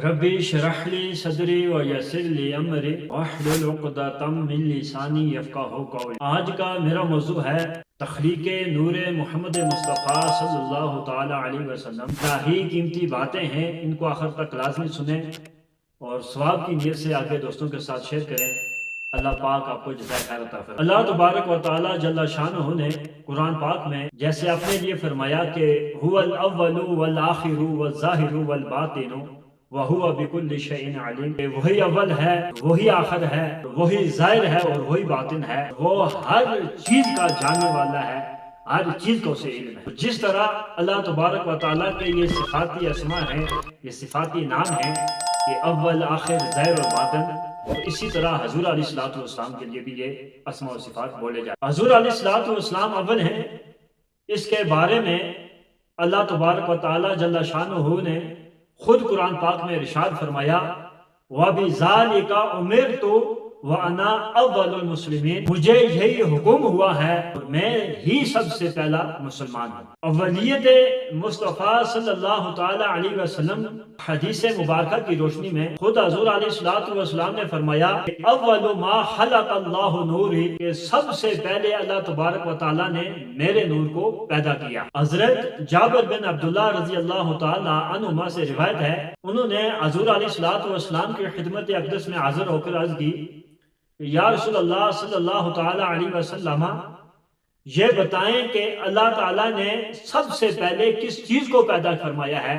ربی اشرح لی صدری ویسر لی امری واحلل عقدۃ من لسانی یفقہوا قولی۔ آج کا میرا موضوع ہے تخلیق نور محمد مصطفیٰ صلی اللہ تعالی علیہ وسلم۔ کیا ہی قیمتی باتیں ہیں، ان کو آخر تک لازمی سنیں اور ثواب کی نیت سے آگے دوستوں کے ساتھ شیئر کریں۔ اللہ پاک آپ کو جزائے خیر عطا فرمائے۔ اللہ تبارک و تعالی جل شانہ نے قرآن پاک میں جیسے اپنے لیے فرمایا کہ هو الاول والآخر والظاہر والباطن وَهُوَ بِكُلِّ شَيْءٍ عَلِيمٌ، وہی اول ہے، وہی آخر ہے، وہی ظاہر ہے اور وہی باطن ہے، وہ ہر چیز کا جاننے والا ہے، ہر چیز کا اسے علم ہے۔ جس طرح اللہ تبارک و تعالیٰ کے یہ صفاتی اسماء ہیں، یہ صفاتی نام ہیں کہ اول آخر ظاہر اور باطن، اور اسی طرح حضور علیہ الصلوۃ والسلام کے لیے بھی یہ اسماء و صفات بولے جاتے ہیں۔ حضور علیہ الصلوۃ والسلام اول ہیں، اس کے بارے میں اللہ تبارک و تعالیٰ جل شانہ نے خود قرآن پاک میں ارشاد فرمایا وَبِذَالِكَ أُمِرْتُ وَأَنَا أَوَّلُ الْمُسْلِمِينَ، مجھے یہی حکم ہوا ہے اور میں ہی سب سے پہلا مسلمان ہوں۔ اولیت مصطفیٰ صلی اللہ تعالی علیہ وسلم حدیث مبارکہ کی روشنی میں خود حضور علیہ الصلوۃ والسلام نے فرمایا کہ اول ما خلق اللہ نوری، کہ سب سے پہلے اللہ تبارک و تعالیٰ نے میرے نور کو پیدا کیا۔ حضرت جابر بن عبداللہ رضی اللہ تعالی عنہما سے روایت ہے، انہوں نے حضور علیہ الصلوۃ والسلام کی خدمت اقدس میں حاضر ہو کر عرض کی کہ یا رسول اللہ صلی اللہ تعالی علیہ وسلم، یہ بتائیں کہ اللہ تعالیٰ نے سب سے پہلے کس چیز کو پیدا فرمایا ہے؟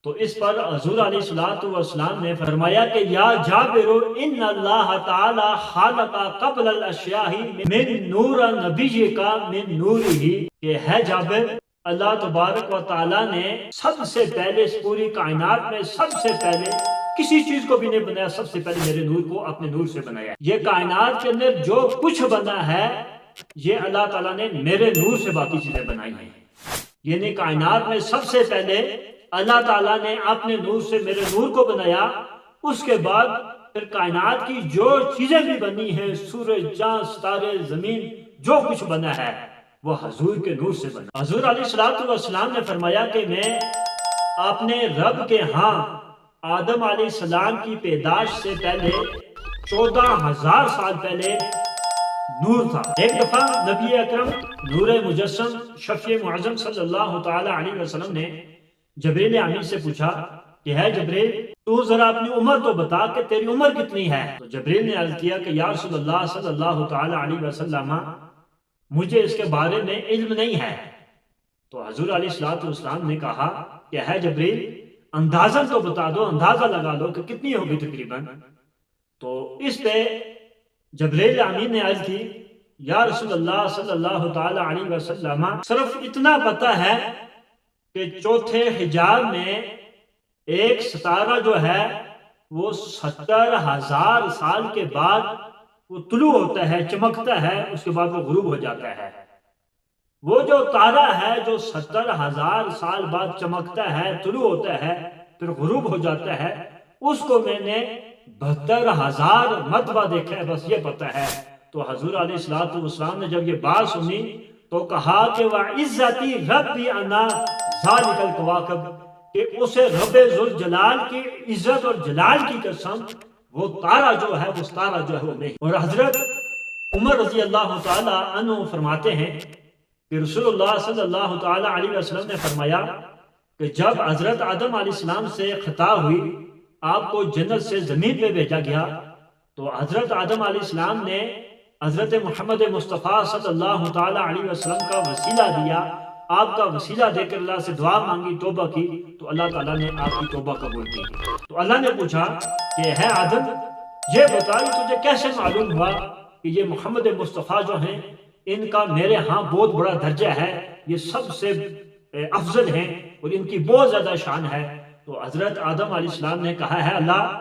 تو اس پر حضور علیہ الصلوۃ والسلام نے فرمایا کہ یا جابر ان اللہ تعالی خلق قبل الاشیاء من نور نبیک من نورہ، کہ ہے جابر، اللہ تبارک و تعالیٰ نے سب سے پہلے اس پوری کائنات میں سب سے پہلے کسی چیز کو بھی نہیں بنایا، سب سے پہلے میرے نور کو اپنے نور سے بنایا۔ یہ کائنات کے اندر جو کچھ بنا ہے یہ اللہ تعالیٰ نے میرے نور سے باقی چیزیں بنائی ہیں، یعنی کائنات میں سب سے پہلے اللہ تعالیٰ نے اپنے نور سے میرے نور کو بنایا، اس کے بعد پھر کائنات کی جو چیزیں بھی بنی ہیں، سورج، چاند، ستارے، زمین، جو کچھ بنا ہے وہ حضور کے نور سے بنا۔ حضور علیہ الصلوۃ والسلام نے فرمایا کہ میں اپنے رب کے ہاں آدم علیہ السلام کی پیدائش سے پہلے 14,000 سال پہلے نور تھا۔ ایک دفعہ نبی اکرم نور مجسم شفیع معظم صلی اللہ تعالی علیہ وسلم نے جبریل امین سے پوچھا کہ ہے جبریل، تو ذرا اپنی عمر تو بتا کہ تیری عمر کتنی ہے؟ تو جبریل نے عرض کیا کہ یا رسول اللہ صلی اللہ تعالی علیہ وسلم، مجھے اس کے بارے میں علم نہیں ہے۔ تو حضور علیہ الصلوۃ والسلام نے کہا کہ ہے جبریل، اندازن تو بتا دو، اندازہ لگا لو کہ کتنی ہوگی تقریباً۔ تو اس پہ جبریل امین نے عرض کی یا رسول اللہ صلی اللہ تعالی علیہ وسلم، صرف اتنا پتہ ہے کہ چوتھے حجاب میں ایک ستارہ جو ہے وہ 70,000 سال کے بعد وہ طلوع ہوتا ہے، چمکتا ہے، اس کے بعد وہ غروب ہو جاتا ہے۔ وہ جو تارہ ہے جو 70,000 سال بعد چمکتا ہے، طلوع ہوتا ہے، پھر غروب ہو جاتا ہے، اس کو میں نے 72,000 مرتبہ دیکھا ہے، بس یہ پتہ ہے۔ تو حضور علیہ الصلوۃ والسلام نے جب یہ بات سنی تو کہا کہ وَعِزَّتِي رَبِّ أَنَا ذَلِكَ الْكَوَاكِبُ، کہ اسے رب ذوالجلال کی عزت اور جلال کی قسم، وہ تارہ جو ہے، وہ ستارہ جو ہے وہ نہیں۔ اور حضرت عمر رضی اللہ تعالی عنہ فرماتے ہیں کہ رسول اللہ صلی اللہ تعالی علیہ وسلم نے فرمایا کہ جب حضرت آدم علیہ السلام سے خطا ہوئی، آپ کو جنت سے زمین پہ بھیجا گیا، تو حضرت آدم علیہ السلام نے حضرت محمد مصطفیٰ صلی اللہ تعالی علیہ وسلم کا وسیلہ دیا، آپ کا وسیلہ دے کر اللہ سے دعا مانگی، توبہ کی، تو اللہ تعالیٰ نے آپ کی توبہ قبول کی۔ تو اللہ نے پوچھا کہ ہے آدم، یہ بتا تجھے کیسے معلوم ہوا کہ یہ محمد مصطفیٰ جو ہیں ان کا میرے ہاں بہت بڑا درجہ ہے، یہ سب سے افضل ہیں اور ان کی بہت زیادہ شان ہے؟ تو حضرت آدم علیہ السلام نے کہا ہے اللہ،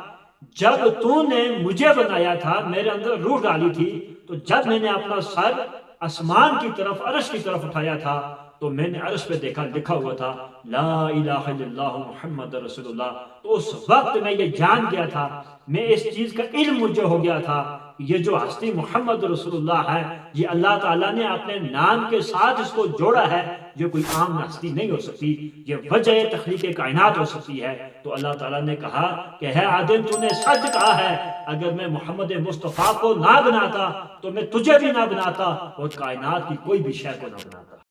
جب تو نے مجھے بنایا تھا، میرے اندر روح ڈالی تھی، تو جب میں نے اپنا سر آسمان کی طرف، عرش کی طرف اٹھایا تھا، تو میں نے عرش پہ دیکھا، لکھا ہوا تھا لا الہ الا اللہ محمد رسول اللہ۔ تو اس وقت میں یہ جان گیا تھا، میں اس چیز کا علم مجھے ہو گیا تھا یہ جو ہستی محمد رسول اللہ ہے یہ اللہ تعالیٰ نے اپنے نام کے ساتھ اس کو جوڑا ہے، یہ کوئی عام ہستی نہیں ہو سکتی، یہ وجہ تخلیق کائنات ہو سکتی ہے۔ تو اللہ تعالیٰ نے کہا کہ ہے آدم تو نے سچ کہا ہے، اگر میں محمد مصطفیٰ کو نہ بناتا تو میں تجھے بھی نہ بناتا اور کائنات کی کوئی بھی شے کو نہ بناتا۔